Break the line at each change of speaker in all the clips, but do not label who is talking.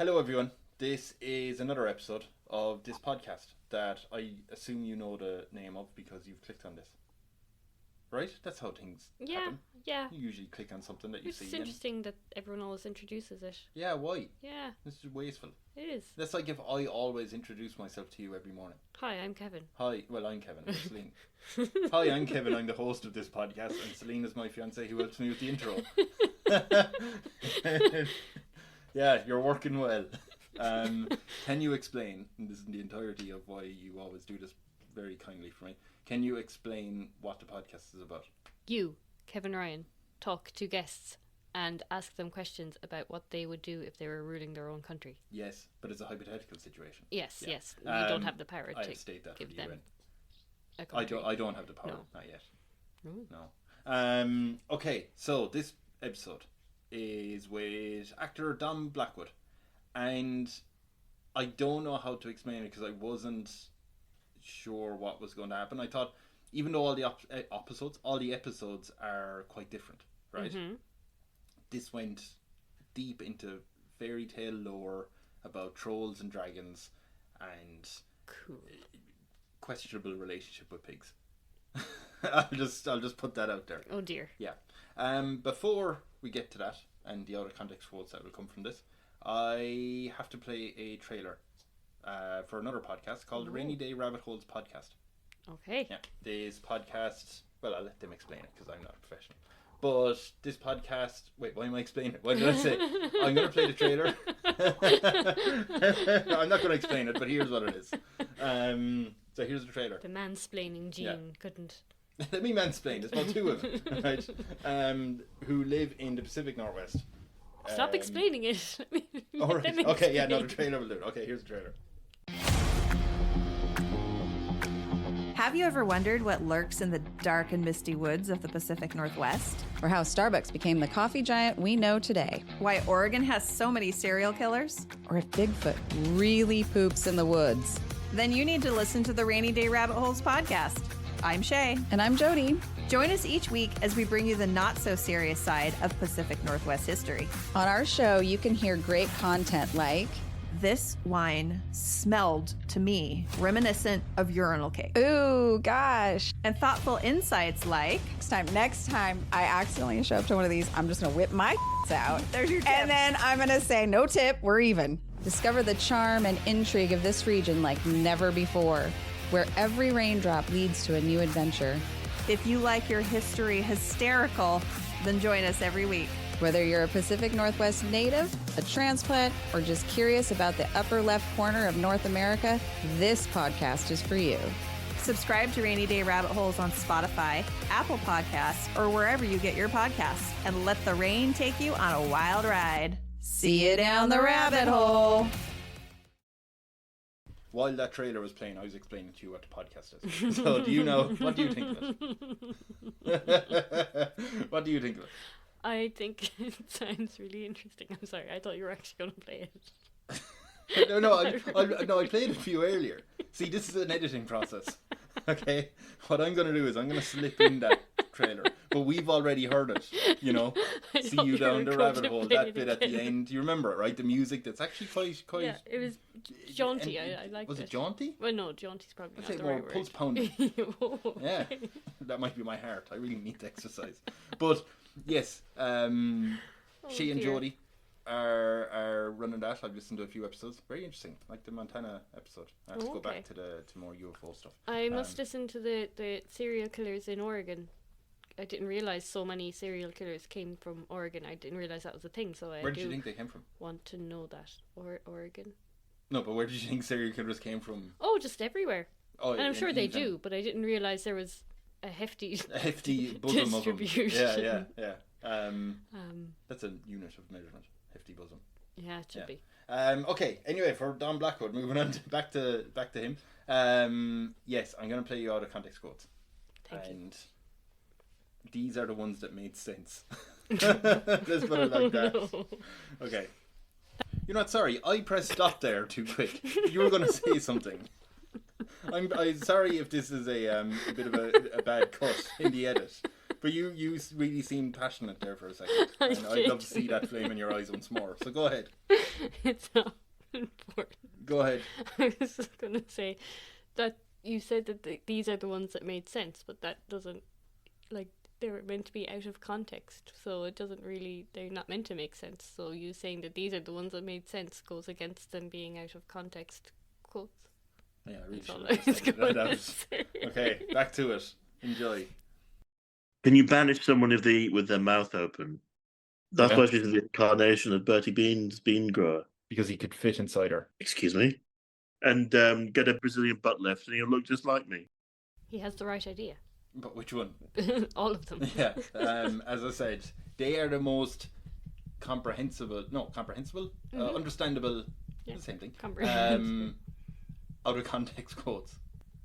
Hello everyone, this is another episode of this podcast that I assume you know the name of because you've clicked on this. Right? That's how things happen.
Yeah.
You usually click on something that you see.
It's interesting that everyone always introduces it.
Yeah, why?
Yeah.
This is wasteful.
It is.
That's like if I always introduce myself to you every morning.
Hi, I'm Kevin.
Hi, well I'm Kevin, I'm Celine. Hi, I'm Kevin, I'm the host of this podcast, and Celine is my fiancée who helps me with the intro. Yeah, you're working well. Can you explain, and this is the entirety of why you always do this very kindly for me, can you explain what the podcast is about?
You, Kevin Ryan, talk to guests and ask them questions about what they would do if they were ruling their own country.
Yes, but it's a hypothetical situation.
Yes,
Yeah.
yes. You don't have the power
I
to
state that
give
for the
them
UN.
a country.
I don't have the power,
No.
not yet.
Ooh.
No. Okay, so this episode is with actor Dom Blackwood, and I don't know how to explain it because I wasn't sure what was going to happen. I thought, even though all the episodes are quite different, right?
Mm-hmm.
This went deep into fairy tale lore about trolls and dragons and
Cool.
questionable relationship with pigs. I'll just put that out there.
Oh dear.
Yeah. Before we get to that and the out of context quotes that will come from this, I have to play a trailer for another podcast called the Rainy Day Rabbit Holes Podcast.
Okay.
Yeah. This podcast, well, I'll let them explain it because I'm not a professional. But this podcast, wait, why am I explaining it? What did I say? I'm going to play the trailer. I'm not going to explain it, but here's what it is. So here's the trailer.
The mansplaining gene couldn't.
Let me mansplain. There's about two of them, right? Who live in the Pacific Northwest.
Stop explaining it.
Alright. Okay, yeah, no, the trailer will do it. Okay, here's the trailer.
Have you ever wondered what lurks in the dark and misty woods of the Pacific Northwest?
Or how Starbucks became the coffee giant we know today?
Why Oregon has so many serial killers?
Or if Bigfoot really poops in the woods?
Then you need to listen to the Rainy Day Rabbit Holes podcast. I'm Shay.
And I'm Jody.
Join us each week as we bring you the not-so-serious side of Pacific Northwest history.
On our show, you can hear great content like...
This wine smelled to me reminiscent of urinal cake.
Ooh, gosh.
And thoughtful insights like...
Next time I accidentally show up to one of these, I'm just going to whip my out.
There's your tip.
And then I'm going to say, no tip, we're even. Discover the charm and intrigue of this region like never before, where every raindrop leads to a new adventure.
If you like your history hysterical, then join us every week.
Whether you're a Pacific Northwest native, a transplant, or just curious about the upper left corner of North America, this podcast is for you.
Subscribe to Rainy Day Rabbit Holes on Spotify, Apple Podcasts, or wherever you get your podcasts, and let the rain take you on a wild ride.
See you down the rabbit hole.
While that trailer was playing, I was explaining to you what the podcast is. So do you know, what do you think of it? What do you think of it?
I think it sounds really interesting. I'm sorry, I thought you were actually going to play it.
No, I played it for you earlier. See, this is an editing process. Okay? What I'm going to do is I'm going to slip in that trailer. But we've already heard it, you know. See you down the rabbit hole, that bit at the end. You remember it, right? The music that's actually quite...
Yeah, it was jaunty. I liked it.
Was it jaunty?
Well, no, jaunty's probably
I'd
not
say
the
more
right word.
pulse pounding. Yeah, that might be my heart. I really need to exercise. But yes, she and
dear.
Jody are running that. I've listened to a few episodes. Very interesting, like the Montana episode. I have to go back to more UFO stuff.
I must listen to the serial killers in Oregon. I didn't realise so many serial killers came from Oregon. I didn't realise that was a thing. So
Where did you think they came from?
Want to know that Oregon?
No, but where did you think serial killers came from?
Oh, just everywhere.
Oh,
and I'm sure they do, but I didn't realise there was a hefty
bosom of them.
distribution.
Yeah. That's a unit of measurement. Hefty bosom.
Yeah, it should be.
Okay. Anyway, for Don Blackwood, moving on back to him. Yes, I'm going to play you out of context quotes.
Thank you.
These are the ones that made sense. Let's put it like that.
No.
Okay. You know what? Sorry, I pressed stop there too quick. You were going to say something. I'm sorry if this is a bit of a bad cut in the edit. But you really seemed passionate there for a second. And I'd love to see that flame in your eyes once more. So go ahead.
It's not important.
Go ahead.
I was just going to say that you said that these are the ones that made sense, but that doesn't, like, they were meant to be out of context, so it doesn't really, they're not meant to make sense. So you saying that these are the ones that made sense goes against them being out of context quotes.
Yeah, I really
That's all
should
I
have
was
said
going
that
to
out.
say.
Okay, back to it. Enjoy.
Can you banish someone if they eat with their mouth open? That's why she's the incarnation of Bertie Bean's bean grower.
Because he could fit inside her.
Excuse me. And get a Brazilian butt lift and he'll look just like me.
He has the right idea.
But which one?
All of them.
Yeah. As I said, they are the most understandable,
Yeah.
the same thing.
Comprehensible.
Out of context quotes.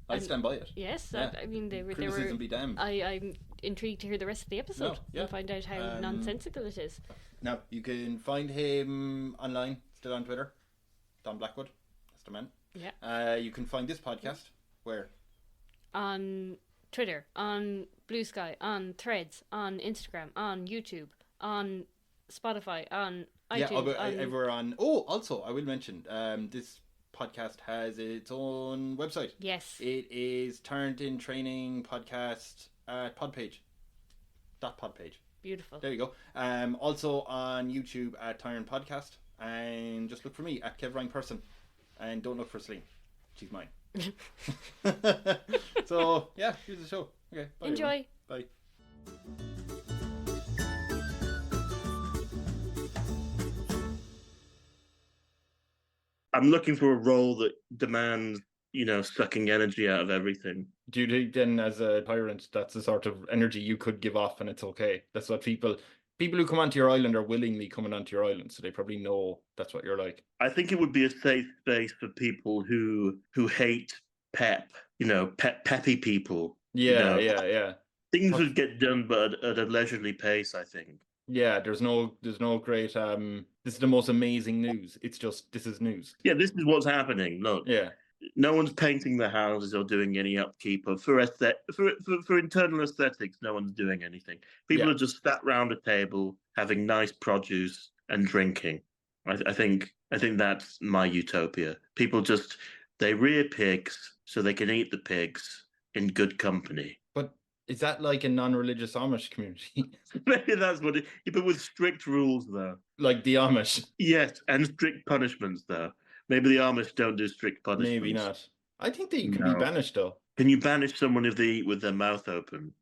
I stand by it.
Yes,
Yeah.
I mean they were.
Criticism be damned.
I'm intrigued to hear the rest of the episode and find out how nonsensical it is.
Now you can find him online, still on Twitter. Don Blackwood, that's the man.
Yeah.
You can find this podcast where?
On Twitter, on Blue Sky, on Threads, on Instagram, on YouTube, on Spotify, on iTunes.
Everywhere on. Oh, also I will mention this podcast has its own website.
Yes.
It is Tyrant in Training Podcast at Podpage. .podpage.
Beautiful.
There you go. Also on YouTube at Tyrant Podcast, and just look for me at Kev Ryan Person, and don't look for Celine. She's mine. So yeah, here's the show. Okay. Bye,
Enjoy.
everyone. Bye.
I'm looking for a role that demands, sucking energy out of everything.
Do you think then, as a tyrant, that's the sort of energy you could give off, and it's okay? That's what people who come onto your island are willingly coming onto your island, so they probably know that's what you're like.
I think it would be a safe space for people who hate pep, peppy people.
Yeah.
Things would get done, but at a leisurely pace, I think.
Yeah, there's no great this is the most amazing news. It's just, this is news.
Yeah, this is what's happening. Look.
Yeah.
No one's painting the houses or doing any upkeep for internal aesthetics. No one's doing anything. People are just sat round a table having nice produce and drinking. I think that's my utopia. People they rear pigs so they can eat the pigs in good company.
But is that like a non-religious Amish community?
Maybe that's what it. But with strict rules, though.
Like the Amish.
Yes, and strict punishments, though. Maybe the Amish don't do strict punishments.
Maybe not. I think that you could be banished, though.
Can you banish someone if they eat with their mouth open?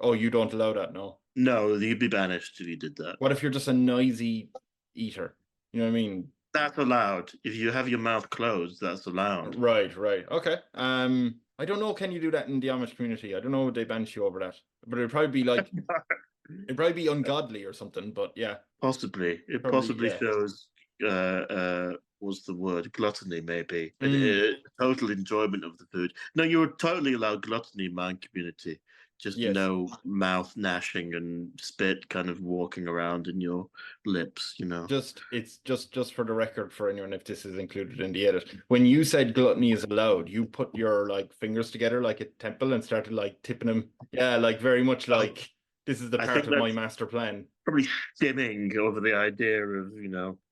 Oh, you don't allow that, no?
No, you'd be banished if you did that.
What if you're just a noisy eater? You know what I mean?
That's allowed. If you have your mouth closed, that's allowed.
Right. Okay. I don't know, can you do that in the Amish community? I don't know, would they banish you over that? But it'd probably be like... it'd probably be ungodly or something, but yeah.
Possibly. It
Probably,
possibly shows... what's the word? Gluttony, maybe. Total enjoyment of the food. No, you're totally allowed gluttony in my community. Just no mouth gnashing and spit kind of walking around in your lips,
It's just for the record, for anyone, if this is included in the edit. When you said gluttony is allowed, you put your fingers together like a temple and started tipping them. Yeah, very much like this is the part of my master plan.
Probably stimming over the idea of,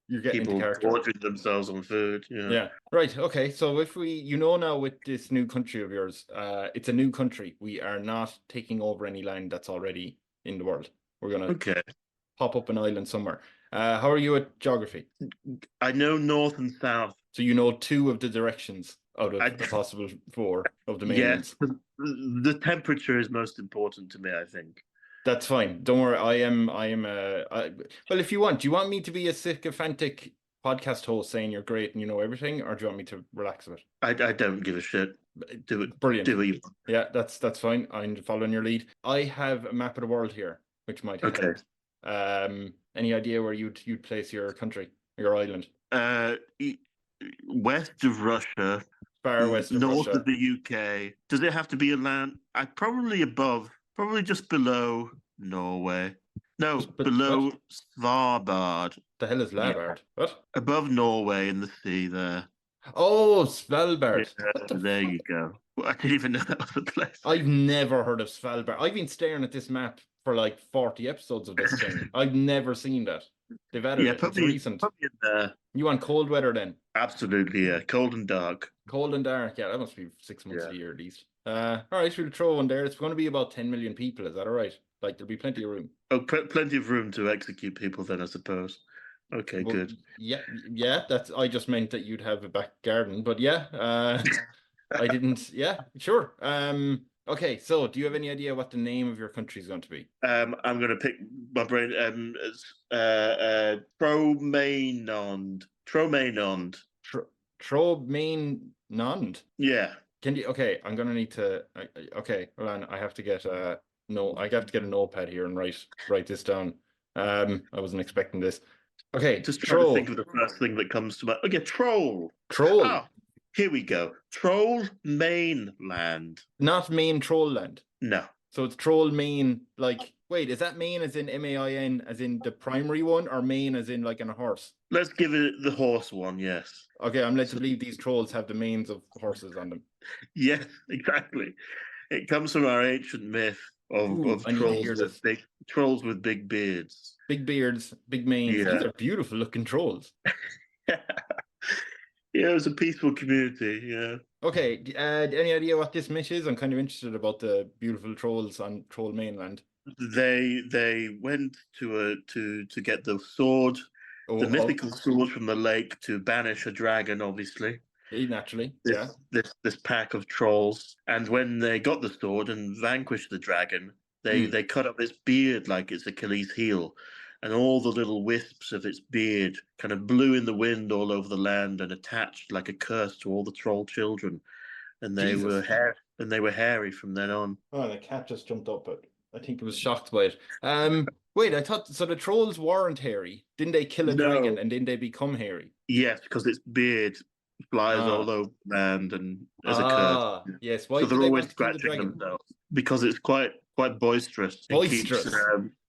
You're getting
people ordering themselves on food.
Yeah. Right. Okay. So if we, now with this new country of yours, it's a new country. We are not taking over any land that's already in the world. We're going to pop up an island somewhere. How are you at geography?
I know north and south.
So you know 2 of the directions out of the possible 4 of the main ones.
The temperature is most important to me, I think.
That's fine. Don't worry. Well, if you want, do you want me to be a sycophantic podcast host saying you're great and you know everything, or do you want me to relax a bit?
I don't give a shit. Do it.
Brilliant.
Do it.
Yeah, that's fine. I'm following your lead. I have a map of the world here, which might help.
Okay.
Any idea where you'd place your country, your island?
West of Russia.
Far west of
north
Russia.
of the UK. Does it have to be a land? Probably just below Norway. No, below Svalbard.
The hell is Svalbard? What?
Above Norway in the sea there.
Oh, Svalbard.
Yeah, there you go. I didn't even know that was a place.
I've never heard of Svalbard. I've been staring at this map for like 40 episodes of this thing. I've never seen that. They've added it. It's recent.
Put me in there.
You want cold weather then?
Absolutely, yeah. Cold and dark.
Cold and dark, yeah, that must be 6 months
Yeah.
of the year at least. All right, we'll throw one there. It's going to be about 10 million people. Is that all right? Like, there'll be plenty of room.
Oh, plenty of room to execute people then, I suppose. Okay,
Well,
good.
Yeah. That's. I just meant that you'd have a back garden, but yeah, I didn't. Yeah, sure. Okay, so do you have any idea what the name of your country is going to be?
I'm going to pick my brain. Tromainond.
Tromainond.
Yeah.
Can you? Okay, I'm gonna need to. Okay, hold on. I have to get no. I have to get a notepad here and write this down. I wasn't expecting this. Okay,
Just trying to think of the first thing that comes to mind. Okay, troll.
Troll.
Oh, here we go. Troll mainland.
Not main troll land.
No.
So it's troll main. Like, wait, is that main as in MAIN, as in the primary one, or main as in like in a horse?
Let's give it the horse one. Yes.
Okay, I'm led to believe these trolls have the manes of horses on them.
Yes, exactly. It comes from our ancient myth of trolls with big beards.
Big beards, big manes.
Yeah.
These are beautiful looking trolls.
Yeah, it was a peaceful community. Yeah.
Okay, any idea what this myth is? I'm kind of interested about the beautiful trolls on Troll Mainland.
They went to get the sword, the mythical sword from the lake to banish a dragon, obviously.
Naturally,
This pack of trolls, and when they got the sword and vanquished the dragon, they cut up its beard like its Achilles' heel, and all the little wisps of its beard kind of blew in the wind all over the land and attached like a curse to all the troll children, and they were hairy from then on.
Oh, the cat just jumped up, but I think it was shocked by it. Wait, I thought so. The trolls weren't hairy. Didn't they kill a dragon and didn't they become hairy?
Yes, because its beard flies all over the land and as a curse.
Yes. Why
so
do
they're
they
always
want to kill the
scratching
dragon?
themselves because it's quite boisterous.
Boisterous.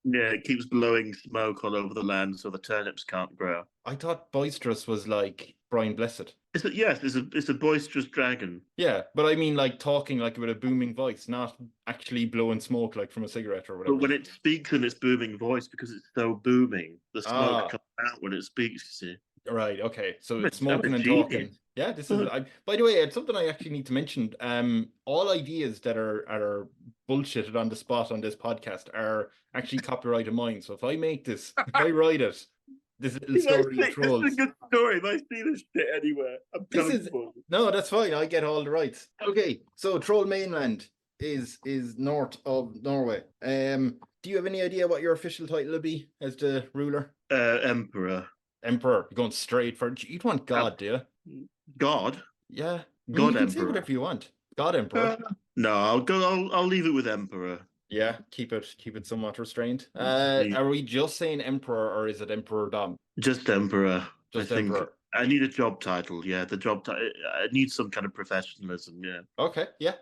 It keeps blowing smoke all over the land, so the turnips can't grow.
I thought boisterous was like Brian Blessed.
It's a boisterous dragon.
Yeah, but I mean like talking like with a booming voice, not actually blowing smoke like from a cigarette or whatever.
But when it speaks in its booming voice, because it's so booming, the smoke comes out when it speaks, you see.
Right, okay. So it's smoking and talking. Yeah, this is by the way, it's something I actually need to mention. All ideas that are bullshitted on the spot on this podcast are actually copyrighted mine. So if I make this, if I write it, this little story of trolls.
It's a good story. If I see this shit anywhere,
no, that's fine. I get all the rights. Okay, so Troll Mainland is north of Norway. Do you have any idea what your official title will be as the ruler?
Emperor.
Emperor. You're going straight for you'd want God, do you?
God?
Yeah.
God
you can
Emperor.
say whatever you want. God Emperor.
No, I'll leave it with Emperor.
Yeah, keep it somewhat restrained. Are we just saying Emperor or is it Emperor Dom?
Just Emperor.
Just Emperor.
I need a job title. Yeah, the job title. I need some kind of professionalism. Yeah.
Okay. Yeah.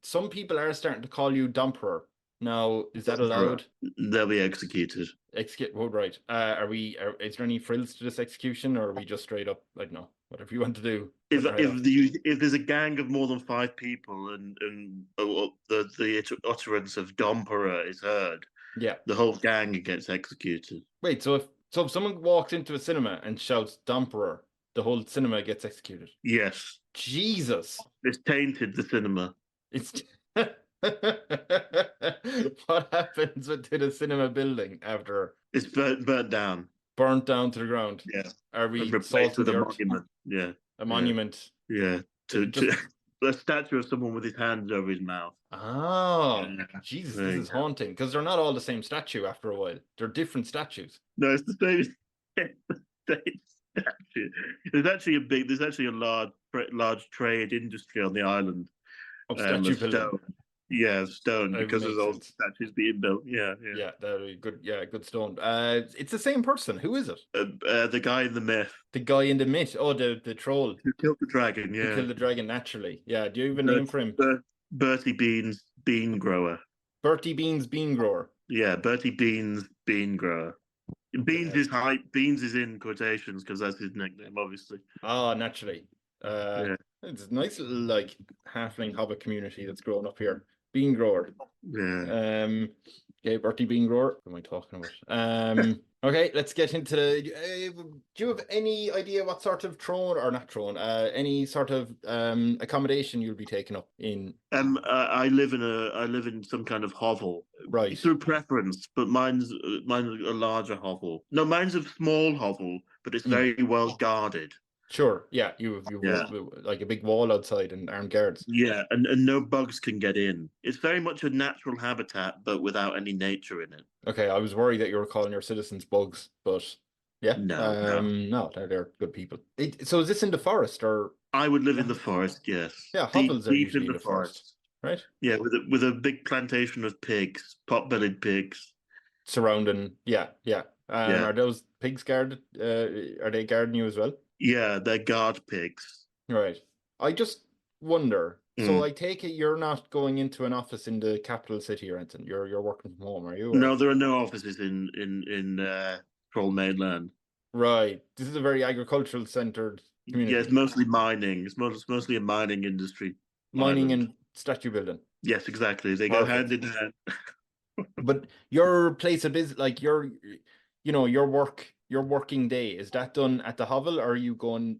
Some people are starting to call you Dumperer. Now, is that allowed?
They'll be executed.
Oh, right. Is there any frills to this execution, or are we just straight up? I don't know. Whatever you want to do.
If there's a gang of more than 5 people and the utterance of Domperer is heard, the whole gang gets executed.
Wait, so if someone walks into a cinema and shouts Domperer, the whole cinema gets executed?
Yes.
Jesus.
It's tainted the cinema.
It's what happens within a cinema building after
it's burnt down?
Burnt down to the ground.
Yeah.
Are we
replaced with a monument? Yeah.
A monument.
Yeah. To a statue of someone with his hands over his mouth.
Oh, Jesus, this is haunting because they're not all the same statue after a while. They're different statues.
No, it's the same statue. There's actually a large trade industry on the island.
Of statue building.
Yeah, stone, because there's all statues being built. Yeah,
that would be good. Yeah, good stone. It's the same person. Who is it?
The guy in the myth.
The guy in the myth. Oh, the troll
who killed the dragon. Yeah,
who killed the dragon naturally. Yeah. Do you have a name for him?
Bertie Beans, bean grower.
Bertie Beans, bean grower.
Yeah, Bertie Beans, bean grower. Beans is Beans is in quotations because that's his nickname, obviously.
Oh, naturally. It's a nice little like halfling hobbit community that's growing up here. Bean grower.
Yeah.
Okay, Bertie bean grower. What am I talking about? Okay, let's get into the. Do you have any idea what sort of any sort of accommodation you'll be taking up in?
I live in some kind of hovel,
Right.
through preference, but mine's a larger hovel. No, mine's a small hovel, but it's very well guarded.
Sure. Yeah, you've
Yeah.
like a big wall outside and armed guards.
Yeah, and no bugs can get in. It's very much a natural habitat, but without any nature in it.
Okay, I was worried that you were calling your citizens bugs, but yeah,
No.
they're good people. So is this in the forest or?
I would live in the forest, yes.
Yeah,
Deep,
hovels are
deep
usually
in the forest.
right?
Yeah, with a big plantation of pigs, pot-bellied pigs.
Surrounding, yeah.
Yeah.
Are those pigs guarded? Are they guarding you as well?
Yeah, they're guard pigs.
Right. I just wonder. So I take it you're not going into an office in the capital city or anything. You're working from home, are you? Or?
No, there are no offices in Troll Mainland.
Right. This is a very agricultural centered community.
Yeah, it's mostly mining. It's mostly a mining industry.
Mining
island.
and statue building.
Yes, exactly. They go hand in hand.
But your place of business, like your working day, is that done at the hovel, or are you going,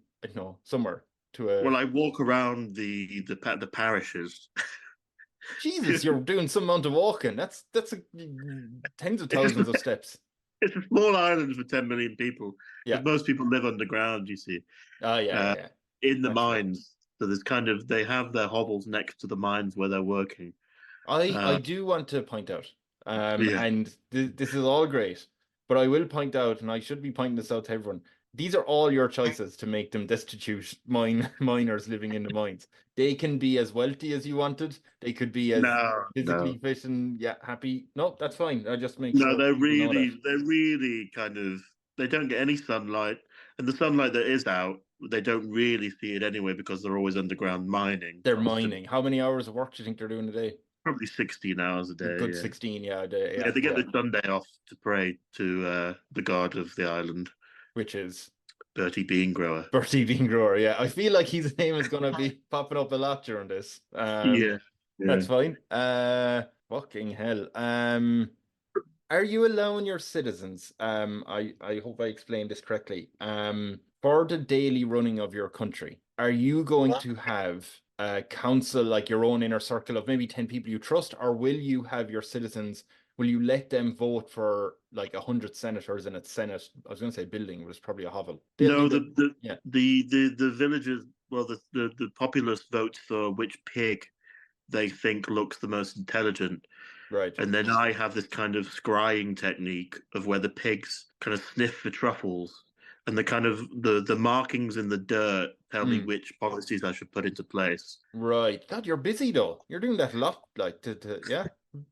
somewhere to a?
Well, I walk around the parishes.
Jesus, you're doing some amount of walking. That's tens of thousands of steps.
It's a small island for 10 million people.
Yeah.
Most people live underground, you see.
Oh, yeah.
In the mines. So there's they have their hovels next to the mines where they're working.
I do want to point out, and this is all great, but I will point out, and I should be pointing this out to everyone, these are all your choices to make them destitute miners living in the mines. They can be as wealthy as you wanted. They could be as physically fit and happy. No, that's fine. I just make sure.
No, they're really kind of, they don't get any sunlight, and the sunlight that is out, they don't really see it anyway because they're always underground mining.
They're mining. How many hours of work do you think they're doing a day?
Probably 16 hours a day.
Good 16, a day.
Yeah, they get the Sunday off to pray to the god of the island.
Which is?
Bertie Bean Grower.
Bertie Bean Grower, yeah. I feel like his name is going to be popping up a lot during this.
Yeah.
That's fine. Fucking hell. Are you allowing your citizens, I hope I explained this correctly, for the daily running of your country, are you going to have a council, like your own inner circle of maybe 10 people you trust, or will you have your citizens, will you let them vote for like 100 senators in a Senate? I was going to say building, but it's probably a hovel.
No, the villagers, well, the populace votes for which pig they think looks the most intelligent.
Right.
And then I have this kind of scrying technique of where the pigs kind of sniff for truffles, and the kind of the markings in the dirt tell me which policies I should put into place.
Right. God, you're busy though. You're doing that a lot. Like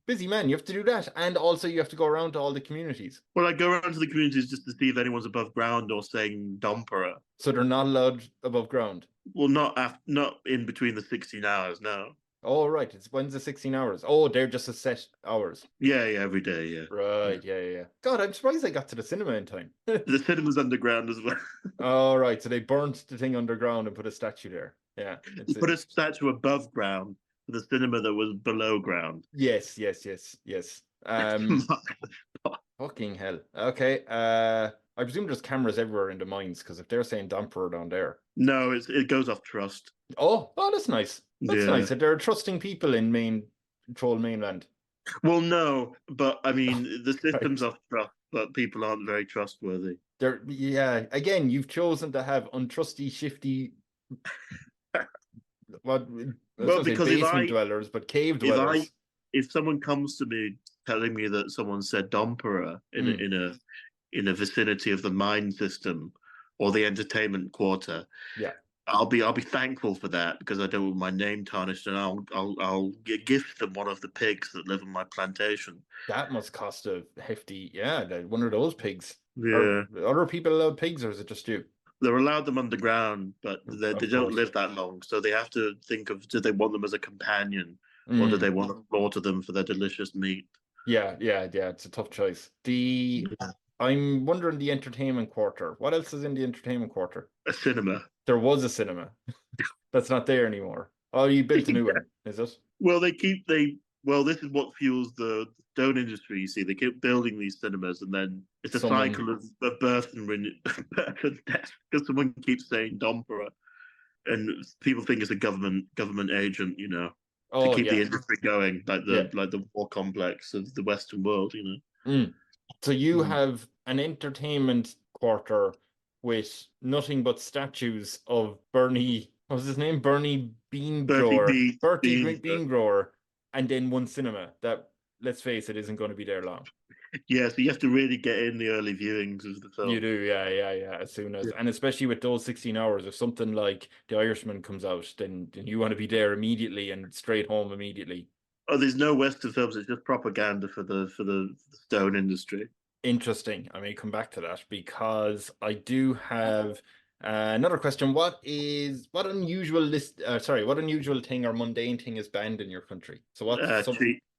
busy man. You have to do that, and also you have to go around to all the communities.
Well, I go around to the communities just to see if anyone's above ground or saying Domperor.
So they're not allowed above ground.
Well, not in between the 16 hours. No.
Oh, right. When's the 16 hours? Oh, they're just a set hours.
Yeah, every day, yeah.
Right, yeah. God, I'm surprised I got to the cinema in time.
The cinema's underground as well.
Oh, right. So they burnt the thing underground and put a statue there. Yeah.
Put a statue above ground for the cinema that was below ground.
Yes. Fucking hell. Okay. I presume there's cameras everywhere in the mines, because if they're saying Domperor down there.
No, it goes off trust.
Oh, that's nice. That's nice. They're trusting people in Troll Mainland.
Well, no, but I mean, the system's off trust, but people aren't very trustworthy.
Again, you've chosen to have untrusty, shifty, because basement dwellers, but cave dwellers.
If someone comes to me telling me that someone said Domperor in a vicinity of the mine system or the entertainment quarter, I'll be thankful for that, because I don't want my name tarnished, and I'll gift them one of the pigs that live on my plantation.
That must cost a hefty, one of those pigs.
Yeah.
Are other people allowed pigs, or is it just you?
They're allowed them underground, but they don't live that long, so they have to think of, do they want them as a companion, or do they want to slaughter them for their delicious meat?
Yeah, it's a tough choice. I'm wondering the entertainment quarter. What else is in the entertainment quarter?
A cinema.
There was a cinema. That's not there anymore. Oh, you built a new one, is it?
Well, they Well, this is what fuels the stone industry. You see, they keep building these cinemas, and then it's a cycle of birth and birth and death because someone keeps saying Domperor, and people think it's a government agent, to keep the industry going, like the war complex of the Western world,
So you have an entertainment quarter with nothing but statues of Bernie. What was his name? Bernie Beangrower. Bertie Bean Grower, and then one cinema that, let's face it, isn't going to be there long.
Yeah, so you have to really get in the early viewings of the film.
You do, yeah. As soon as, and especially with those 16 hours, if something like The Irishman comes out, then you want to be there immediately and straight home immediately.
Oh, there's no Western films. It's just propaganda for the stone industry.
Interesting. I may come back to that because I do have another question. What unusual thing or mundane thing is banned in your country? So what?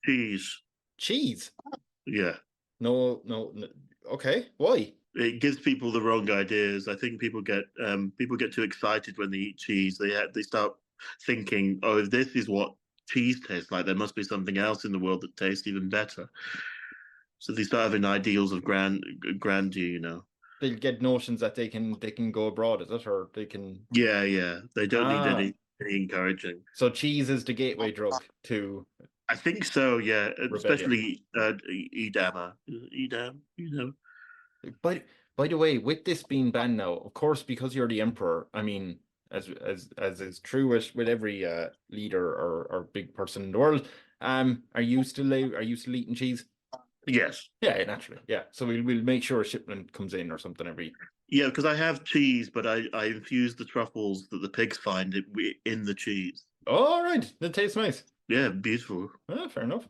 Cheese.
Cheese.
Yeah.
No. Okay. Why?
It gives people the wrong ideas. I think people get too excited when they eat cheese. They start thinking, oh, if this is what cheese tastes like, there must be something else in the world that tastes even better. So they start having ideals of grandeur,
They get notions that they can go abroad, is it, or they can?
Yeah. They don't need any encouraging.
So cheese is the gateway drug to.
I think so. Yeah,
rebellion.
Especially Edam.
By the way, with this being banned now, of course, because you're the emperor. I mean, as is true with every leader or big person in the world. Are you still eating cheese?
Yes.
Yeah, naturally. Yeah. So we'll make sure a shipment comes in or something every.
Yeah, because I have cheese, but I infuse the truffles that the pigs find in the cheese.
Oh, right. That tastes nice.
Yeah, beautiful.
Fair enough.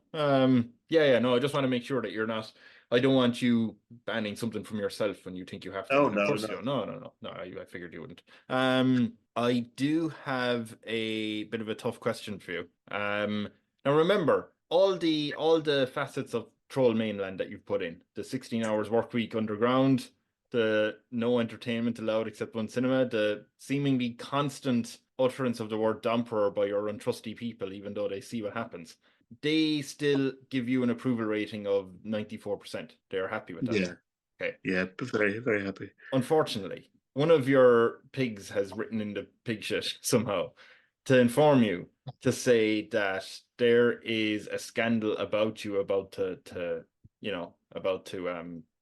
Yeah. No, I just want to make sure that you're not. I don't want you banning something from yourself when you think you have to.
Oh,
no. Of course you don't. No. I figured you wouldn't. I do have a bit of a tough question for you. Now remember all the facets of Troll Mainland that you've put in: the 16 hours work week underground, the no entertainment allowed except one cinema, the seemingly constant utterance of the word Domperor by your untrusty people, even though they see what happens. They still give you an approval rating of 94%. They're happy with that.
Yeah.
Okay.
Yeah, very, very happy.
Unfortunately, one of your pigs has written in the pig shit somehow to inform you to say that there is a scandal about you about to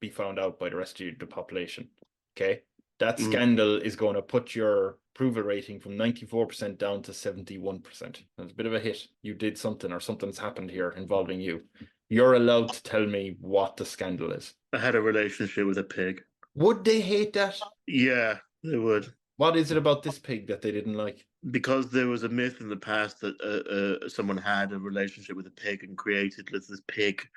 be found out by the rest of the population. Okay? That scandal is going to put your approval rating from 94% down to 71%. That's a bit of a hit. You did something or something's happened here involving you. You're allowed to tell me what the scandal is.
I had a relationship with a pig.
Would they hate that?
Yeah, they would.
What is it about this pig that they didn't like?
Because there was a myth in the past that someone had a relationship with a pig and created this pig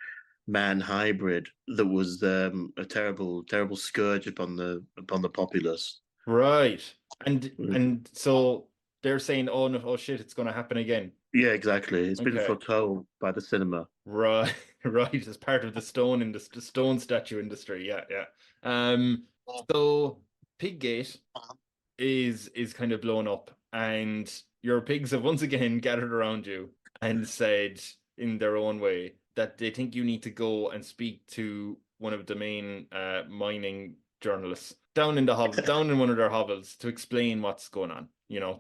man hybrid that was a terrible scourge upon the populace.
Right. And so they're saying, oh no, oh shit, it's going to happen again.
Yeah, exactly. It's been foretold by the cinema.
Right. As part of the stone statue industry. Yeah. So Piggate is kind of blown up, and your pigs have once again gathered around you and said in their own way that they think you need to go and speak to one of the main mining journalists down in one of their hovels to explain what's going on,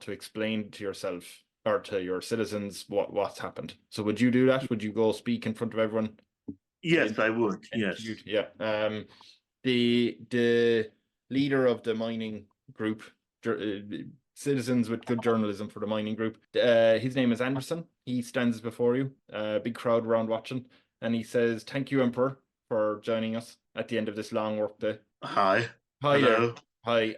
to explain to yourself or to your citizens what's happened. So would you do that? Would you go speak in front of everyone?
Yes, I would. Yes.
Yeah. The leader of the mining group, Citizens with Good Journalism for the mining group, his name is Anderson. He stands before you, big crowd around watching, and he says, "Thank you, Emperor, for joining us at the end of this long work day."
Hi.
Hi
Hello.
there.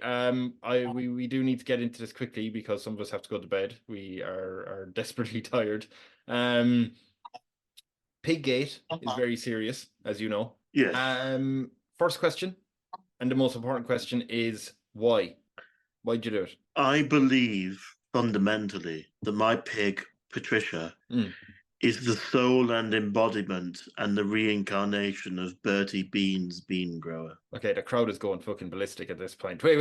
Hi. We do need to get into this quickly because some of us have to go to bed. We are desperately tired. Piggate is very serious, as you know.
Yes.
First question, and the most important question is why? Why'd you do it?
I believe fundamentally that my pig, Patricia, is the soul and embodiment and the reincarnation of Bertie Bean's bean grower.
Okay, the crowd is going fucking ballistic at this point. Wait,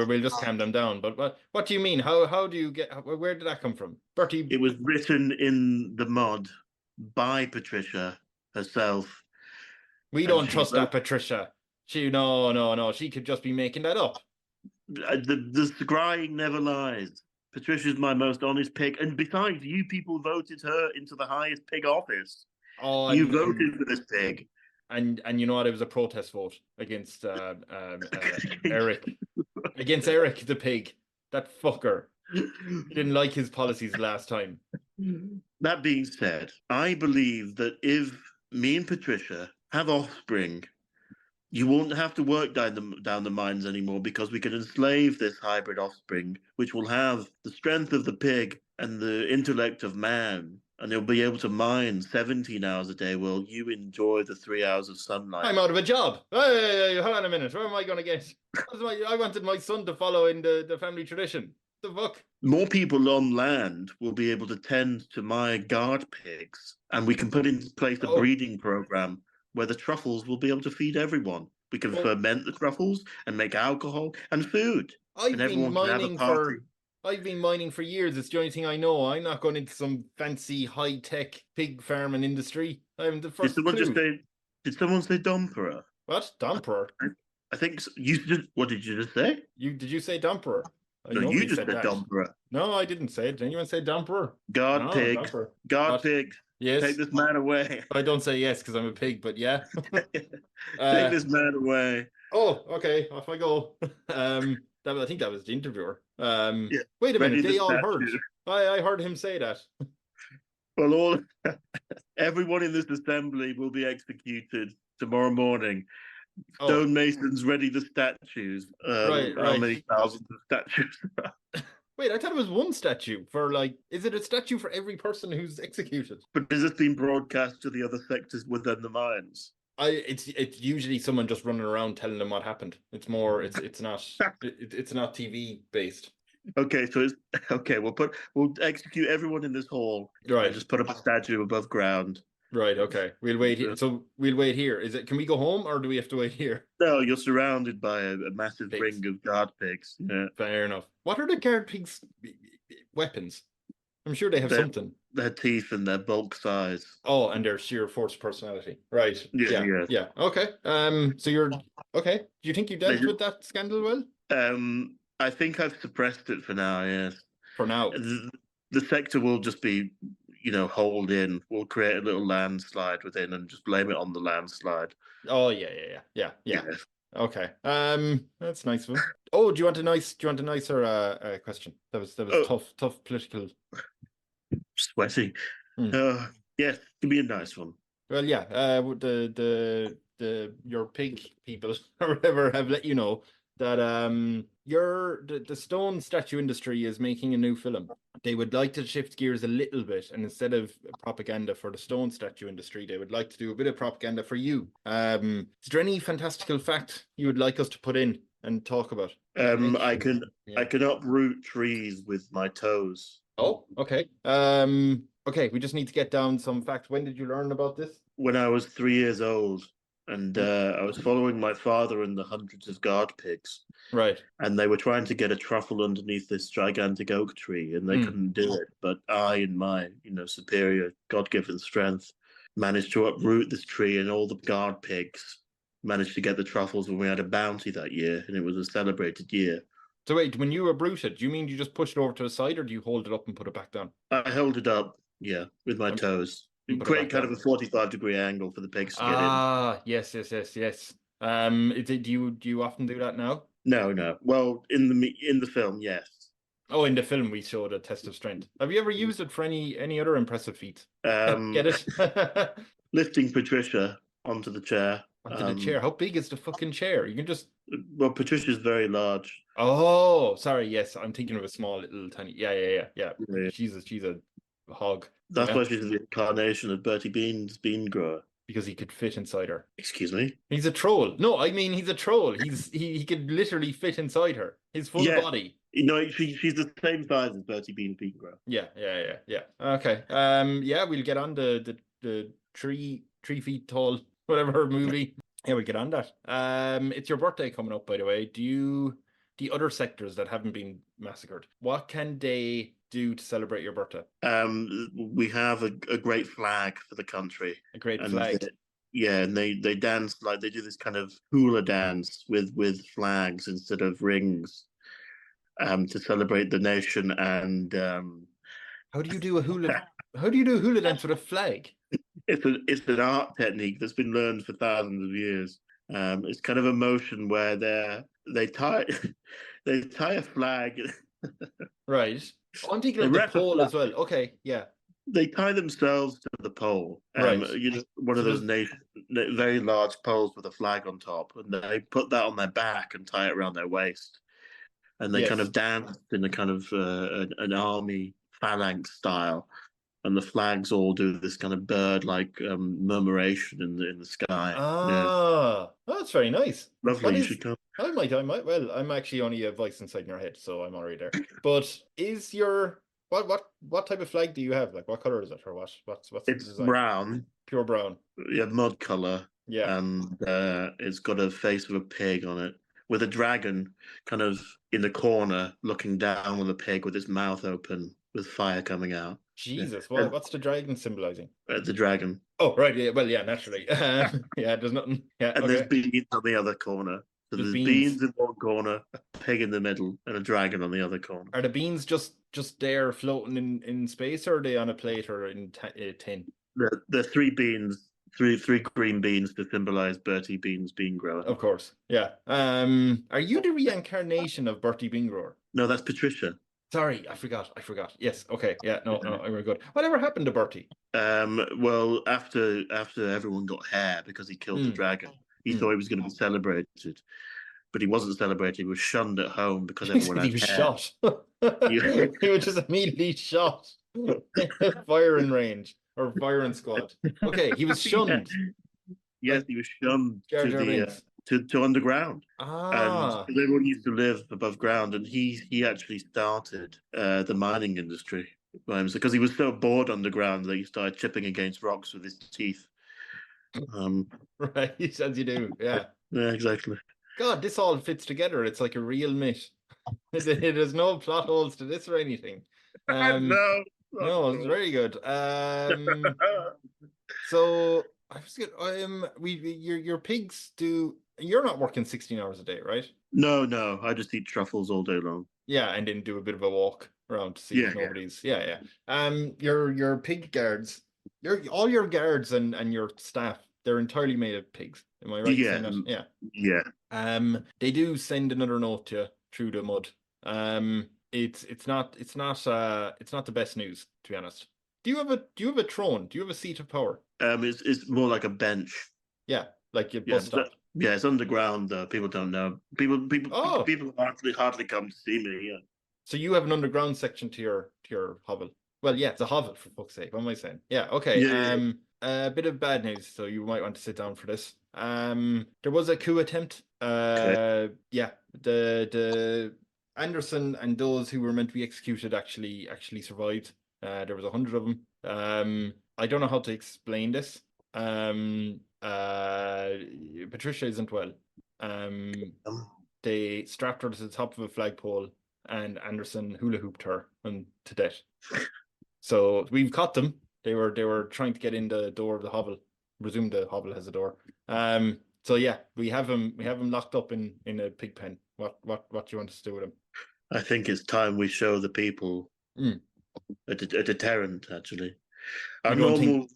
we'll just calm them down. But what do you mean? How do you get? Where did that come from, Bertie?
It was written in the mud by Patricia herself.
We
And
don't
she
trust
wrote-
that Patricia. No. She could just be making that up.
The scrying never lies. Patricia's my most honest pick. And besides, you people voted her into the highest pig office.
Oh,
You voted for this pig.
And you know what? It was a protest vote against Eric. Against Eric the pig. That fucker. He didn't like his policies last time.
That being said, I believe that if me and Patricia have offspring, you won't have to work down the mines anymore because we can enslave this hybrid offspring, which will have the strength of the pig and the intellect of man, and they'll be able to mine 17 hours a day while you enjoy the 3 hours of sunlight.
I'm out of a job. Hey, hold on a minute. Where am I going to get? I wanted my son to follow in the family tradition. The fuck?
More people on land will be able to tend to my guard pigs, and we can put into place a breeding program where the truffles will be able to feed everyone. We can ferment the truffles and make alcohol and food, and everyone can have a party.
I've been mining for years. It's the only thing I know. I'm not going into some fancy high-tech pig farming industry. I'm the first.
Did someone say dumperer?
What? Dumperer?
I think you did. What did you just say?
Did you say dumperer?
No, you just said dumperer.
No, I didn't say it. Did anyone say dumperer?
Guard pig.
Dumperer.
Guard pig.
Yes.
Take this man away.
I don't say yes because I'm a pig, but yeah.
Take this man away.
Oh, okay. Off I go. I think that was the interviewer.
Yeah.
Wait a minute. They all heard. I heard him say that.
Well, everyone in this assembly will be executed tomorrow morning. Stonemasons ready the statues.
Right.
How many thousands of statues?
Wait, I thought it was one statue for is it a statue for every person who's executed?
But has this been broadcast to the other sectors within the mines?
It's usually someone just running around telling them what happened. It's more it's not TV based.
Okay, so it's okay. We'll execute everyone in this hall.
Right.
And just put up a statue above ground.
Right. Okay. We'll wait here. So we'll wait here. Can we go home or do we have to wait here?
No, you're surrounded by a massive ring of guard pigs. Yeah.
Fair enough. What are the guard pigs' weapons? I'm sure they have something.
Their teeth and their bulk size.
Oh, and their sheer force personality. Right. Yeah. Okay. So you're okay. Do you think you dealt with that scandal well?
I think I've suppressed it for now. Yes.
For now.
The sector will just be, holed in. We'll create a little landslide within and just blame it on the landslide.
Oh yeah. Okay. That's nice of him. Oh, do you want a nicer question? That was tough political.
Sweating. Yes, give me a nice one.
Well, yeah. Your pig people or whatever have let you know that the stone statue industry is making a new film. They would like to shift gears a little bit, and instead of propaganda for the stone statue industry, they would like to do a bit of propaganda for you. Is there any fantastical fact you would like us to put in and talk about?
I can uproot trees with my toes.
Oh, okay. Okay, we just need to get down some facts. When did you learn about this?
When I was 3 years old. And I was following my father and the hundreds of guard pigs.
Right.
And they were trying to get a truffle underneath this gigantic oak tree, and they couldn't do it. But I, in my, superior God-given strength, managed to uproot this tree, and all the guard pigs managed to get the truffles when we had a bounty that year, and it was a celebrated year.
So wait, when you uproot it, do you mean you just push it over to the side, or do you hold it up and put it back down?
I held it up, with my toes. Create kind of a 45-degree angle for the pigs to get in.
Yes. Do you often do that now?
No. Well, in the film, yes.
Oh, in the film we showed a test of strength. Have you ever used it for any other impressive feats? Get it?
Lifting Patricia onto the chair.
Onto the chair. How big is the fucking chair? You can just.
Well, Patricia's very large.
Oh, sorry. Yes, I'm thinking of a small little tiny. Yeah. She's a hog.
That's why she's the incarnation of Bertie Bean's bean grower.
Because he could fit inside her.
Excuse me?
He's a troll. No, I mean he's a troll. He could literally fit inside her. His full body.
She's the same size as Bertie Bean's bean grower.
Yeah. Okay. We'll get on the 3 feet tall, whatever movie. Yeah, we'll get on that. It's your birthday coming up, by the way. The other sectors that haven't been massacred, what can they do to celebrate your birthday?
We have a great flag for the country.
A great
And
flag.
and they dance like they do this kind of hula dance with flags instead of rings, to celebrate the nation. And
How do you do a hula dance with a flag?
it's an art technique that's been learned for thousands of years. It's kind of a motion where they tie they tie a flag.
Right. Oh, I'm thinking
They
of the
wrap a
pole
flag.
as well. Okay, yeah.
They tie themselves to the pole.
Right.
One of
So
those very large poles with a flag on top, and they put that on their back and tie it around their waist, and they kind
Yes.
of dance in a kind of an army phalanx style, and the flags all do this kind of bird-like murmuration in the sky.
Ah, that's very nice.
Lovely. You should come.
I might. Well, I'm actually only a voice inside your head, so I'm already there. But is your what type of flag do you have? Like, what color is it, or what's the
It's
design?
brown.
Pure brown.
Yeah, mud color.
Yeah.
And it's got a face of a pig on it, with a dragon kind of in the corner looking down with a pig with its mouth open with fire coming out.
Jesus,
Yeah.
what's the dragon symbolizing?
The dragon.
Oh, right. Yeah. Well, yeah. Naturally. Yeah. There's nothing. Yeah.
And
Okay.
there's beans on the other corner. So
There's
there's
beans.
beans in one corner, a pig in the middle, and a dragon on the other corner.
Are the beans just there floating in space, or are they on a plate or in tin?
The three beans, three green beans to symbolize Bertie Beans bean grower.
Of course. Yeah. Are you the reincarnation of Bertie Beangrower?
No, that's Patricia.
Sorry, I forgot. Yes. Okay. Yeah. No. We're good. Whatever happened to Bertie?
Well, after everyone got hair because he killed the dragon, he thought he was going to be celebrated, but he wasn't celebrated. He was shunned at home because everyone
He was
had hair.
shot. He was just immediately shot. Firing range or firing squad. Okay, he was shunned.
Yes, he was shunned
Jar
to
Jar
the
Binks.
to underground.
Ah.
And everyone used to live above ground, and he actually started the mining industry because he was so bored underground that he started chipping against rocks with his teeth.
Right, as you do. Yeah.
Yeah, exactly.
God, this all fits together. It's like a real myth. There's no plot holes to this or anything.
No,
it's very good. So I was good. Your pigs do. You're not working 16 hours a day, right?
No. I just eat truffles all day long.
Yeah, and then do a bit of a walk around to see if nobody's. Yeah. Your pig guards, all your guards and your staff, they're entirely made of pigs. Am I right?
Yeah.
Yeah. They do send another note to you through the mud. It's not the best news, to be honest. Do you have a throne? Do you have a seat of power?
It's more like a bench.
Yeah, like your bus stop.
Yeah, it's underground. People don't know. People hardly come to see me. Yeah.
So you have an underground section to your hovel. Well, yeah, it's a hovel, for fuck's sake. What am I saying? Yeah, okay.
Yeah.
A bit of bad news, so you might want to sit down for this. There was a coup attempt.
Okay.
Yeah, the Anderson and those who were meant to be executed actually survived. There was 100 of them. I don't know how to explain this. Patricia isn't well. They strapped her to the top of a flagpole, and Anderson hula hooped her to death. So we've caught them. They were trying to get in the door of the hovel. Presume the hovel has a door. So yeah, we have him locked up in a pig pen. What do you want us to do with him?
I think it's time we show the people a deterrent. Actually, our normal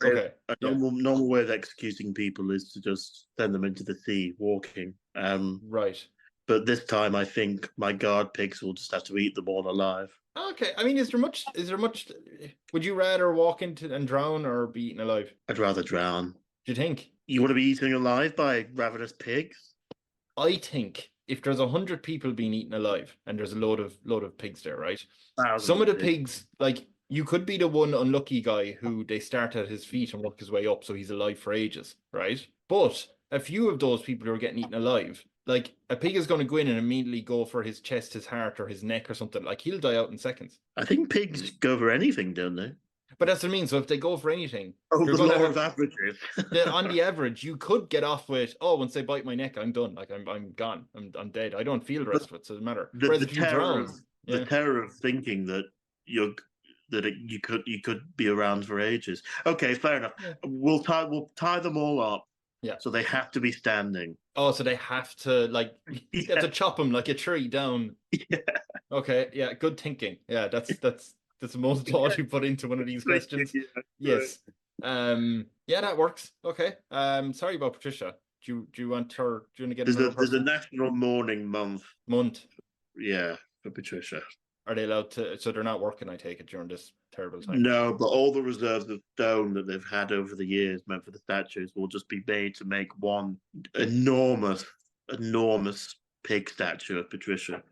way of executing people is to just send them into the sea walking.
Right.
But this time, I think my guard pigs will just have to eat them all alive.
Okay. I mean, is there much? Would you rather walk into and drown or be eaten alive?
I'd rather drown.
Do you think?
You want to be eaten alive by ravenous pigs?
I think if there's 100 people being eaten alive and there's a load of pigs there, right? Some of the pigs, like, you could be the one unlucky guy who they start at his feet and work his way up so he's alive for ages, right? But a few of those people who are getting eaten alive, like, a pig is going to go in and immediately go for his chest, his heart, or his neck or something. Like, he'll die out in seconds.
I think pigs go for anything, don't they?
But that's what I mean. So if they go for anything,
the law of averages.
On the average, you could get off with, once they bite my neck, I'm done. Like, I'm gone. I'm dead. I don't feel the rest of it, so it doesn't matter.
The terror of thinking that you could be around for ages. Okay, fair enough.
Yeah.
We'll tie them all up.
Yeah.
So they have to be standing.
Oh, so they have to you have to chop them like a tree down.
Yeah.
Okay, yeah, good thinking. Yeah, that's the most thought you put into one of these questions.
Yeah,
Yes. Yeah, that works. Okay. Sorry about Patricia. Do you want her? Do you want to get
There's
another
a
person?
national mourning month.
Month?
Yeah, for Patricia.
Are they allowed to? So they're not working, I take it, during this terrible time.
No, but all the reserves of stone that they've had over the years meant for the statues will just be made to make one enormous pig statue of Patricia.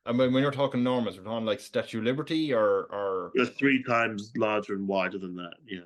And when you're talking enormous, we're talking like Statue of Liberty or
It's 3 times larger and wider than that. Yeah.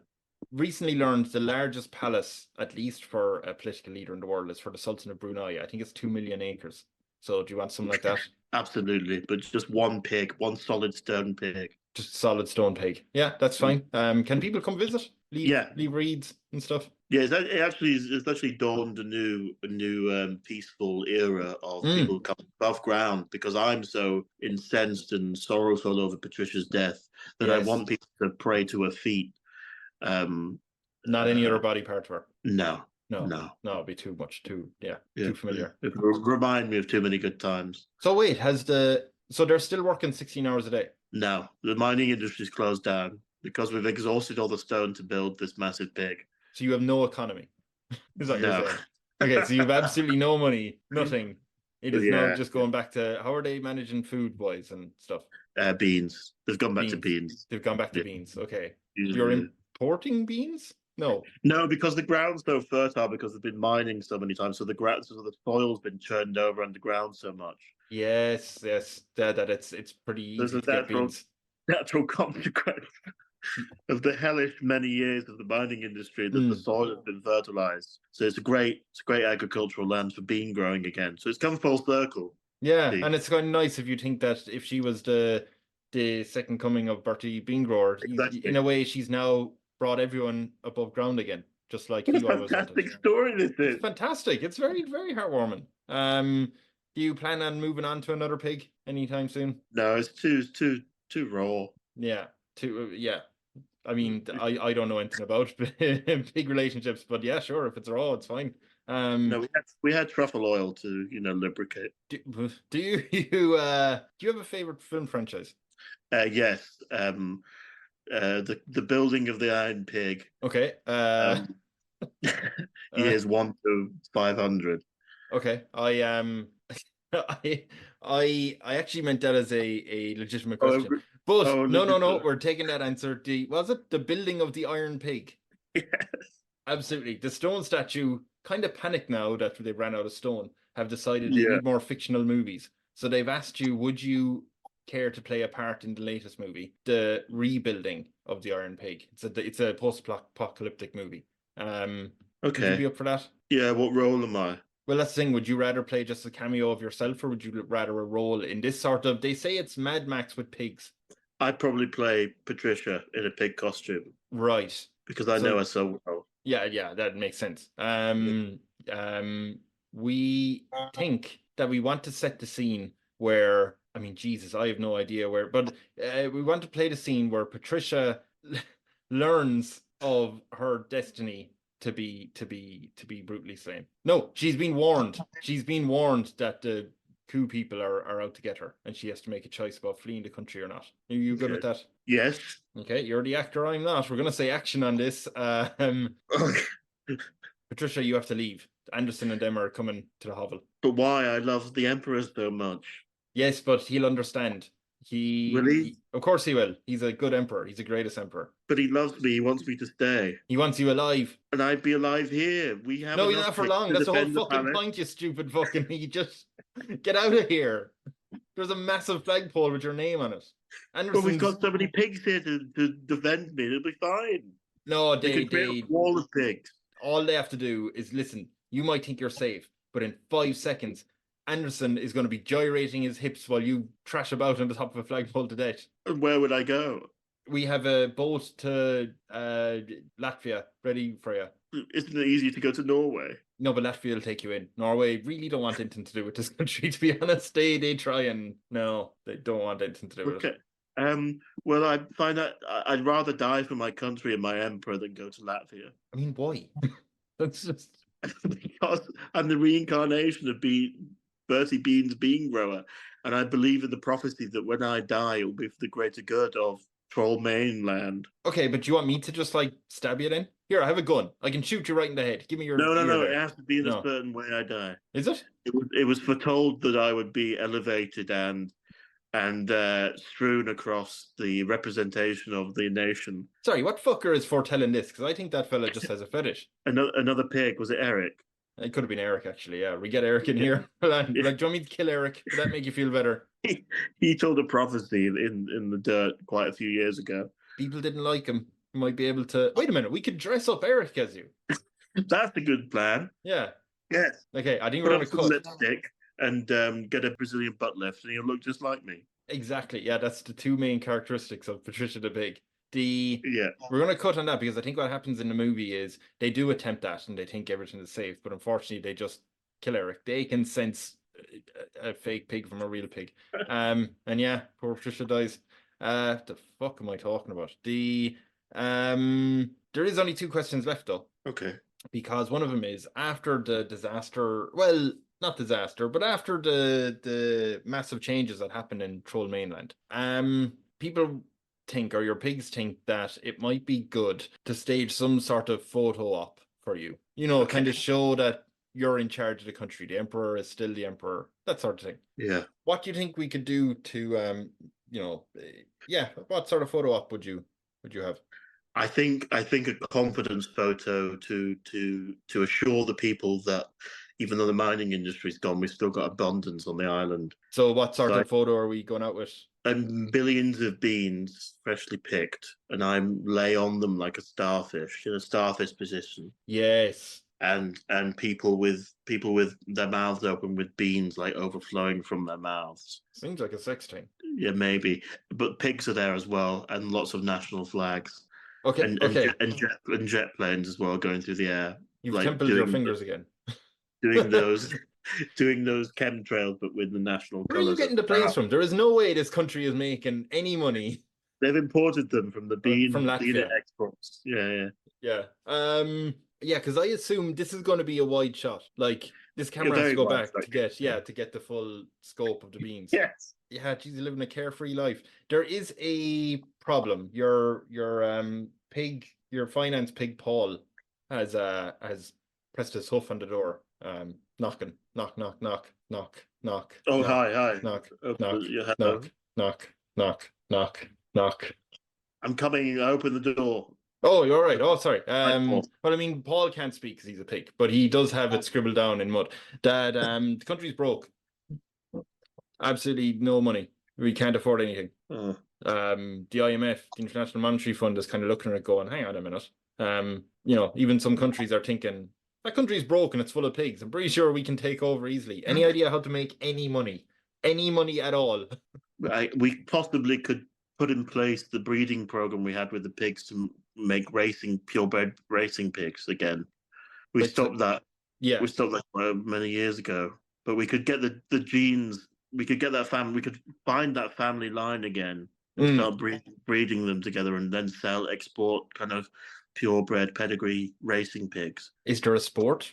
Recently learned the largest palace, at least for a political leader in the world, is for the Sultan of Brunei. I think it's 2 million acres. So do you want something like that?
Absolutely, but just one pig, one solid stone pig.
Just a solid stone pig. Yeah, that's fine. Can people come visit? Leave reeds and stuff.
Yeah, it's actually dawned a new peaceful era of people coming above ground, because I'm so incensed and sorrowful over Patricia's death that I want people to pray to her feet.
Not any other body part of her.
No,
it'd be too much. Too familiar.
It remind me of too many good times.
So wait, so they're still working 16 hours a day?
No, the mining industry's closed down because we've exhausted all the stone to build this massive pig.
So you have no economy. Is that what you're saying? Okay, so you have absolutely no money, nothing. It is now just going back to, how are they managing food wise and stuff?
Beans. They've gone back to beans.
They've gone back to beans. Okay. You're importing beans? No,
because the ground's so fertile, because they've been mining so many times. So the soil's been churned over underground so much.
Yes. That it's pretty easy to get beans.
Natural consequence of the hellish many years of the mining industry that the soil has been fertilized. So it's a great agricultural land for bean growing again. So it's come full circle.
Yeah, and it's kind of nice if you think that if she was the second coming of Bertie Bean Grower, in a way she's now brought everyone above ground again, just like you always wanted.
Fantastic story this is.
It's fantastic. It's very, very heartwarming. Do you plan on moving on to another pig anytime soon?
No, it's too raw.
Yeah, I mean, I don't know anything about pig relationships, but yeah, sure, if it's raw, it's fine.
No, we had truffle oil to lubricate.
Do you have a favorite film franchise?
Yes. The building of the Iron Pig.
Okay.
Years 1 to 500.
Okay. I actually meant that as a legitimate question. No, we're taking that answer. Was it the building of the Iron Pig?
Yes.
Absolutely. The stone statue kind of panicked now that they ran out of stone, have decided they need more fictional movies. So they've asked you, would you care to play a part in the latest movie, the rebuilding of the Iron Pig? It's a post-apocalyptic movie. Okay. Would you be up for that?
Yeah, what role am I?
Well, that's the thing. Would you rather play just a cameo of yourself, or would you rather a role in this sort of, they say it's Mad Max with pigs? I'd
probably play Patricia in a pig costume.
Right.
Because I know her so well.
Yeah, that makes sense. We think that we want to set the scene where, I mean, Jesus, I have no idea where, but we want to play the scene where Patricia learns of her destiny to be brutally slain. No, she's been warned. She's been warned that the coup people are out to get her, and she has to make a choice about fleeing the country or not. Are you good at that?
Yes.
Okay, you're the actor, I'm not. We're going to say action on this. Patricia, you have to leave. Anderson and them are coming to the hovel.
But why? I love the Emperor so much.
Yes, but he'll understand.
Will he?
Of course he will. He's a good emperor. He's the greatest emperor.
But he loves me. He wants me to stay.
He wants you alive.
And I'd be alive here. We have
no, not for long. That's the whole fucking point, you stupid fucking. You just get out of here. There's a massive flagpole with your name on it.
But we've got so many pigs here to defend me. It'll be fine.
No,
they create a wall of pigs.
All they have to do is listen. You might think you're safe, but in 5 seconds, Anderson is going to be gyrating his hips while you trash about on the top of a flagpole to death.
And where would I go?
We have a boat to Latvia ready for you.
Isn't it easy to go to Norway?
No, but Latvia will take you in. Norway really don't want anything to do with this country, to be honest. They try and... No, they don't want anything to do with it.
Well, I find that I'd rather die for my country and my emperor than go to Latvia.
I mean, why? That's just
Because I'm the reincarnation of Bertie Bean's bean grower, and I believe in the prophecy that when I die, it will be for the greater good of Troll Mainland.
okay. But do you want me to just like stab you then? Here, I have a gun. I can shoot you right in the head. Give me your
No,
ear
it
there.
has to be in
No.
a certain way I die.
Is it?
It was foretold that I would be elevated and strewn across the representation of the nation.
Sorry, what fucker is foretelling this? Because I think that fella just has a fetish.
Another pig, was it Eric?
It could have been Eric, actually. Yeah, we get Eric in here. Like, do you want me to kill Eric? Would that make you feel better?
He told a prophecy in the dirt quite a few years ago.
People didn't like him. You might be able to. Wait a minute. We could dress up Eric as you.
That's a good plan.
Yeah.
Yes.
Okay. I think
Put
we're
on
going to
some
cut.
lipstick and get a Brazilian butt lift, and he'll look just like me.
Exactly. Yeah, that's the two main characteristics of Patricia the Pig.
Yeah.
We're going to cut on that because I think what happens in the movie is they do attempt that and they think everything is safe, but unfortunately they just kill Eric. They can sense a fake pig from a real pig. And yeah, poor Patricia dies. The fuck am I talking about? There is only two questions left though,
Okay.
because one of them is after the disaster. Well, not disaster, but after the massive changes that happened in Troll Mainland. People think, or your pigs think, that it might be good to stage some sort of photo op for you. You know, kind of show that you're in charge of the country. The emperor is still the emperor. That sort of thing.
Yeah.
What do you think we could do to, what sort of photo op would you have?
I think a confidence photo to assure the people that even though the mining industry's gone, we've still got abundance on the island.
So what sort of photo are we going out with?
And billions of beans freshly picked, and I lay on them like a starfish in a starfish position.
Yes.
And people with their mouths open with beans like overflowing from their mouths.
Seems like a sex thing.
Yeah, maybe. But pigs are there as well, and lots of national flags.
Okay.
And jet planes as well going through the air.
You've
like
templed your fingers again.
Doing those chemtrails, but with the national
Where are you
colours.
getting the planes from? There is no way this country is making any money.
They've imported them from the bean
Latvia.
exports. Yeah.
Yeah, because I assume this is going to be a wide shot. Like this camera has to go back to get the full scope of the beans.
Yes.
Yeah, geez, you're living a carefree life. There is a problem. Your finance pig Paul has pressed his hoof on the door. Knocking. Knock, knock, knock, knock, knock.
Oh,
knock,
hi.
Knock,
Open
knock, knock, knock, knock, knock.
I'm coming. Open the door.
Oh, you're right. Oh, sorry. Well, I mean, Paul can't speak because he's a pig, but he does have it scribbled down in mud that the country's broke. Absolutely no money. We can't afford anything.
Oh.
The IMF, the International Monetary Fund, is kind of looking at it going, hang on a minute. Even some countries are thinking, that country's broken, it's full of pigs. I'm pretty sure we can take over easily. Any idea how to make any money? Any money at all?
We possibly could put in place the breeding program we had with the pigs to make purebred racing pigs again. We stopped that.
Yeah.
We stopped that many years ago. But we could get the genes, we could get that family, we could find that family line again and start breeding them together and then export kind of purebred pedigree racing pigs.
Is there a sport,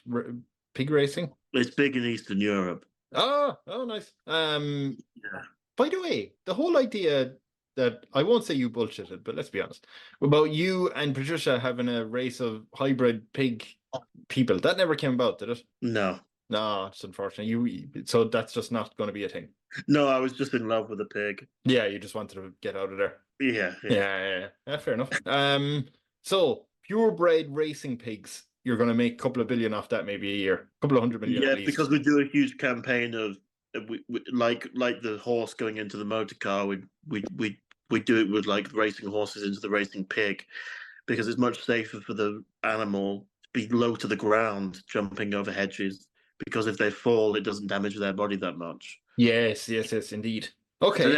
pig racing?
It's big in Eastern Europe.
Oh, nice. By the way, the whole idea that, I won't say you bullshitted, but let's be honest, about you and Patricia having a race of hybrid pig people, that never came about, did it?
No,
it's unfortunate. So that's just not going to be a thing.
No, I was just in love with a pig.
Yeah, you just wanted to get out of there.
Yeah.
Fair enough. So purebred racing pigs, you're going to make a couple of billion off that, maybe a year, a couple of 100 million.
Yeah,
at least.
because we do a huge campaign of like the horse going into the motor car. We do it with like racing horses into the racing pig, because it's much safer for the animal to be low to the ground, jumping over hedges. Because if they fall, it doesn't damage their body that much.
Yes, indeed. Okay.
It's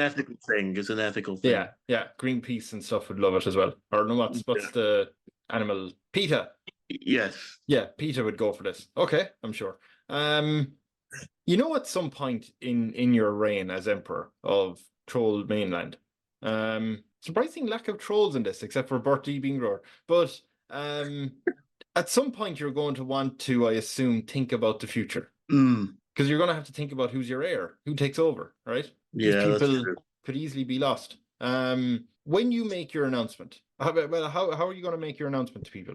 an ethical thing.
Yeah. Greenpeace and stuff would love it as well. Or no, what's the animal? PETA.
Yes.
Yeah, PETA would go for this. Okay, I'm sure. At some point in your reign as emperor of Troll Mainland, Surprising lack of trolls in this, except for Bertie being grower. But at some point, you're going to want to, I assume, think about the future. Because you're going to have to think about who's your heir, who takes over, right? These
Yeah, that's
people
true.
could easily be lost. When you make your announcement, how are you going to make your announcement to people?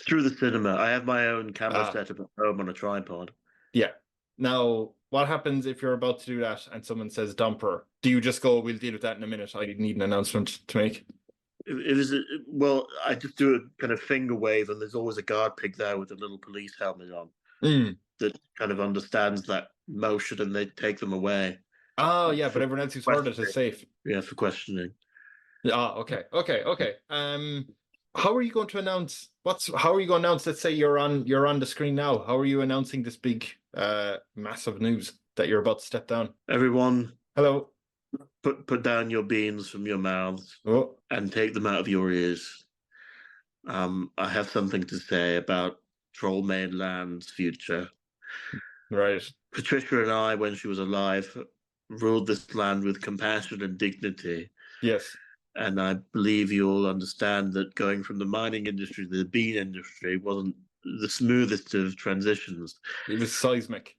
Through the cinema. I have my own camera
Ah.
set up at home on a tripod.
Yeah. Now, what happens if you're about to do that and someone says dumper? Do you just go, we'll deal with that in a minute? I need an announcement to make.
Well, I just do a kind of finger wave, and there's always a guard pig there with a little police helmet on that kind of understands that motion, and they take them away.
Oh, yeah, but everyone else who's heard it is safe.
Yeah, for questioning.
Okay. How are you going to announce? How are you going to announce? Let's say you're on the screen now. How are you announcing this big, massive news that you're about to step down?
Everyone,
hello.
Put down your beans from your mouths and take them out of your ears. I have something to say about Troll Mainland's future.
Right.
Patricia and I, when she was alive, ruled this land with compassion and dignity.
Yes.
And I believe you'll understand that going from the mining industry to the bean industry wasn't the smoothest of transitions.
It was seismic.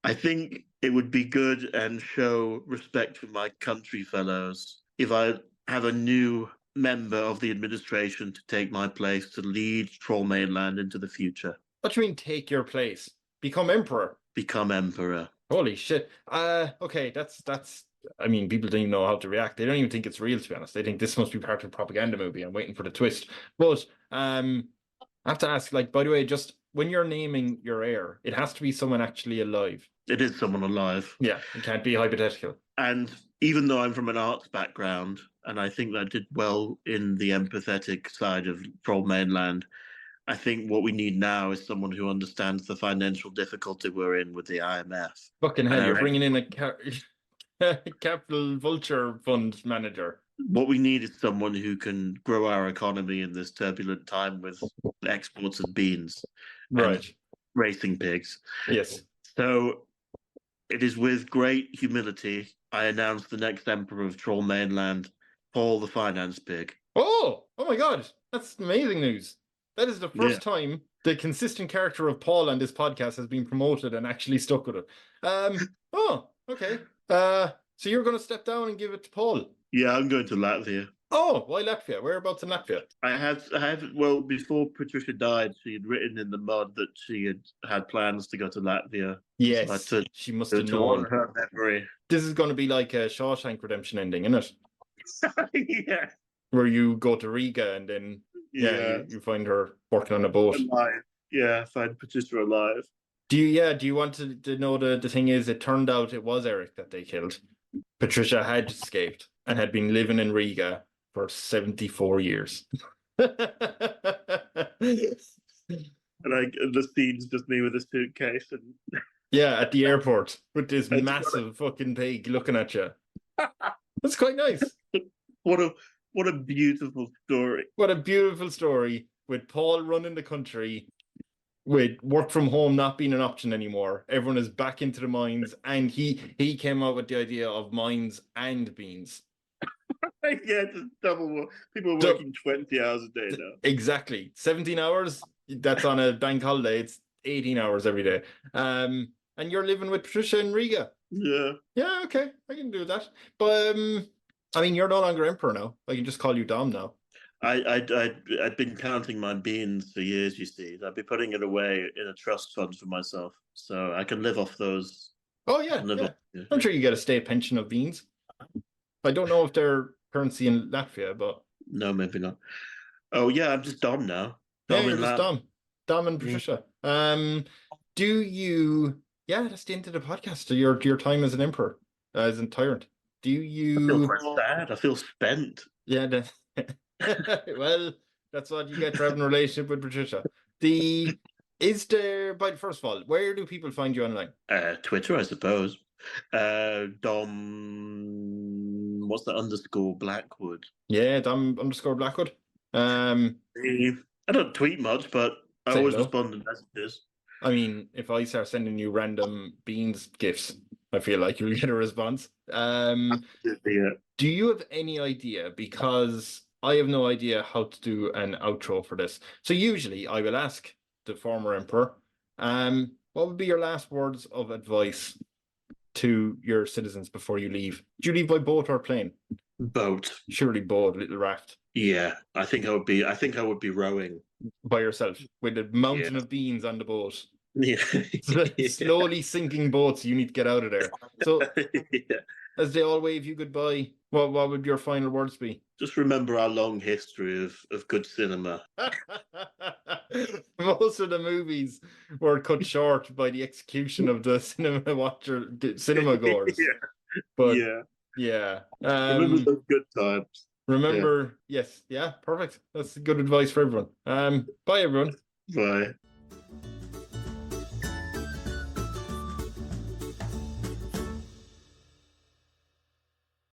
I think it would be good and show respect for my country fellows if I have a new member of the administration to take my place to lead Troll Mainland into the future.
What do you mean take your place? Become emperor?
Become emperor.
Holy shit. Okay, that's I mean, people don't even know how to react. They don't even think it's real, to be honest. They think this must be part of a propaganda movie. I'm waiting for the twist. But I have to ask, by the way, just when you're naming your heir, it has to be someone actually alive.
It is someone alive.
Yeah, it can't be hypothetical.
And even though I'm from an arts background, and I think that I did well in the empathetic side of Troll Mainland, I think what we need now is someone who understands the financial difficulty we're in with the IMF.
Fucking hell, you're bringing in a capital vulture fund manager.
What we need is someone who can grow our economy in this turbulent time with exports of beans.
Right.
Racing pigs.
Yes.
So it is with great humility I announce the next emperor of Troll Mainland, Paul the Finance Pig.
Oh my God. That's amazing news. That is the first time the consistent character of Paul on this podcast has been promoted and actually stuck with it. Okay. So you're going to step down and give it to Paul?
Yeah, I'm going to Latvia.
Oh, why Latvia? Whereabouts in Latvia?
I have. Well, before Patricia died, she had written in the mud that she had plans to go to Latvia.
Yes, so she must have known.
Her memory.
This is going to be like a Shawshank Redemption ending, isn't
it? Yeah.
Where you go to Riga and then you find her working on a boat.
Alive. Yeah, find Patricia alive.
Do you want to know the thing is, it turned out it was Eric that they killed. Patricia had escaped and had been living in Riga for 74 years.
And the scene's just me with a suitcase and
at the airport with this massive fucking pig looking at you. That's quite nice.
What a beautiful story.
What a beautiful story with Paul running the country, with work from home not being an option anymore. Everyone is back into the mines, and he came out with the idea of mines and beans.
Yeah, just double work. People are working 20 hours a day now.
Exactly. 17 hours, that's on a bank holiday. It's 18 hours every day. And you're living with Patricia in Riga.
Yeah.
Yeah, okay. I can do that. But, I mean, you're no longer emperor now. I can just call you Dom now.
I'd been counting my beans for years, you see. I'd be putting it away in a trust fund for myself. So I can live off those.
Oh, yeah. I'm sure you get a state pension of beans. I don't know if they're currency in Latvia, but...
No, maybe not. Oh, yeah, I'm just Dom now.
You're just Dom. Dom and Patricia. Do you... Yeah, that's the end of the podcast. Your time as an emperor, as a tyrant. Do you...
I feel quite sad. I feel spent.
Yeah, well, that's what you get for having a relationship with Patricia. But first of all, where do people find you online?
Twitter, I suppose. Dom, what's the _ Blackwood?
Yeah, Dom _ Blackwood.
I don't tweet much, but I always respond to messages.
I mean, if I start sending you random beans gifts, I feel like you'll get a response.
Yeah.
Do you have any idea? Because I have no idea how to do an outro for this. So usually I will ask the former emperor, what would be your last words of advice to your citizens before you leave? Do you leave by boat or plane?
Boat.
Surely boat, little raft.
Yeah, I think I would be rowing
By yourself with a mountain of beans on the boat.
Yeah.
Slowly sinking boats. You need to get out of there. So
Yeah.
as they all wave you goodbye, what would your final words be?
Just remember our long history of good cinema.
Most of the movies were cut short by the execution of the cinema goers.
Yeah.
But
Yeah.
yeah.
Remember those good times.
Remember, yes, yeah, perfect. That's good advice for everyone. Bye everyone.
Bye.